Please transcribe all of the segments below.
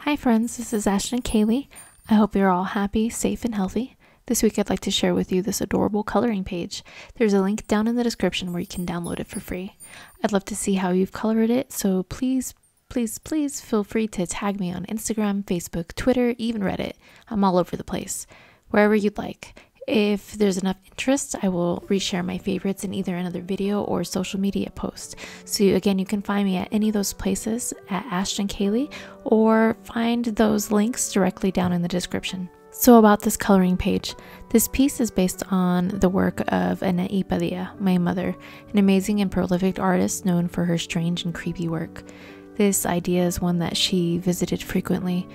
Hi friends, this is Ashton and Kaylee. I hope you're all happy, safe, and healthy. This week I'd like to share with you this adorable coloring page. There's a link down in the description where you can download it for free. I'd love to see how you've colored it, so please feel free to tag me on Instagram, Facebook, Twitter, even Reddit. I'm all over the place. Wherever you'd like. If there's enough interest, I will reshare my favorites in either another video or social media post. So again, you can find me at any of those places at Ashton Kaylee, or find those links directly down in the description. So about this coloring page, this piece is based on the work of Anaí Padilla, my mother, an amazing and prolific artist known for her strange and creepy work. This idea is one that she visited frequently.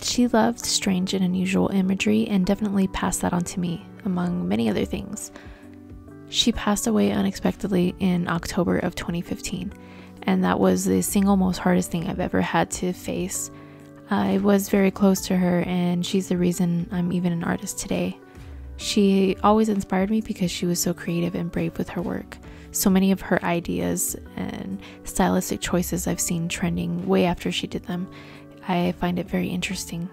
She loved strange and unusual imagery and definitely passed that on to me, among many other things. She passed away unexpectedly in October of 2015, and that was the single most hardest thing I've ever had to face. I was very close to her, and she's the reason I'm even an artist today. She always inspired me because she was so creative and brave with her work. So many of her ideas and stylistic choices I've seen trending way after she did them. I find it very interesting,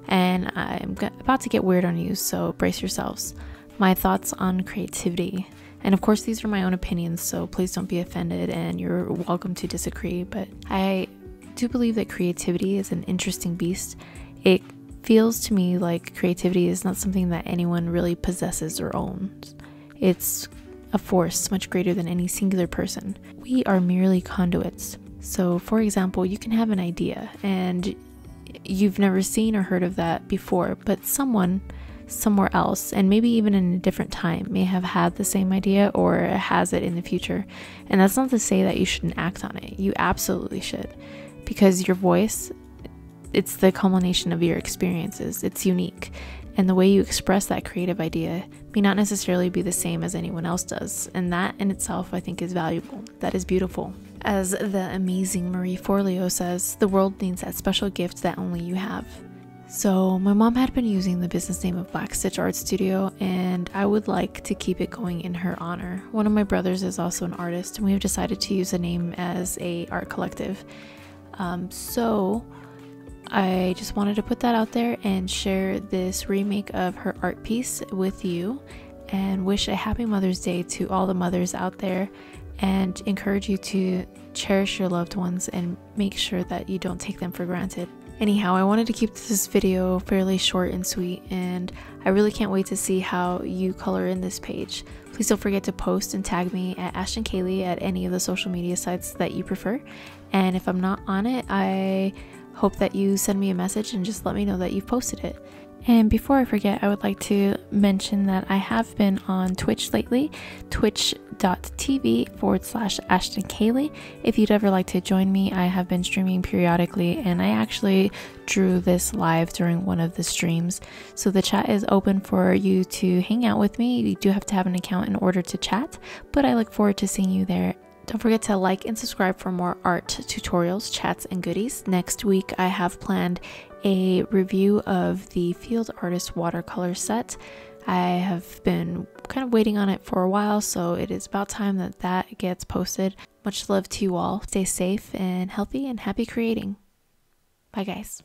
and I'm about to get weird on you, so brace yourselves. My thoughts on creativity, and of course these are my own opinions, so please don't be offended and you're welcome to disagree, but I do believe that creativity is an interesting beast. It feels to me like creativity is not something that anyone really possesses or owns. It's a force much greater than any singular person. We are merely conduits. So for example, you can have an idea and you've never seen or heard of that before, but someone somewhere else, and maybe even in a different time, may have had the same idea or has it in the future. And that's not to say that you shouldn't act on it. You absolutely should, because your voice, it's the culmination of your experiences. It's unique, and the way you express that creative idea may not necessarily be the same as anyone else does, and that in itself I think is valuable. That is beautiful. As the amazing Marie Forleo says, the world needs that special gift that only you have. So my mom had been using the business name of Black Stitch Art Studio, and I would like to keep it going in her honor. One of my brothers is also an artist, and we have decided to use the name as a art collective. So I just wanted to put that out there and share this remake of her art piece with you, and wish a happy Mother's Day to all the mothers out there, and encourage you to cherish your loved ones and make sure that you don't take them for granted. Anyhow, I wanted to keep this video fairly short and sweet, and I really can't wait to see how you color in this page. Please don't forget to post and tag me at Ashton Kaylee at any of the social media sites that you prefer, and if I'm not on it, I hope that you send me a message and just let me know that you've posted it. And before I forget, I would like to mention that I have been on Twitch lately, twitch.tv/Ashton Kaylee. If you'd ever like to join me, I have been streaming periodically, and I actually drew this live during one of the streams. So the chat is open for you to hang out with me. You do have to have an account in order to chat, but I look forward to seeing you there. Don't forget to like and subscribe for more art tutorials, chats, and goodies. Next week, I have planned a review of the Field Artist watercolor set. I have been kind of waiting on it for a while, so it is about time that that gets posted. Much love to you all. Stay safe and healthy and happy creating. Bye guys.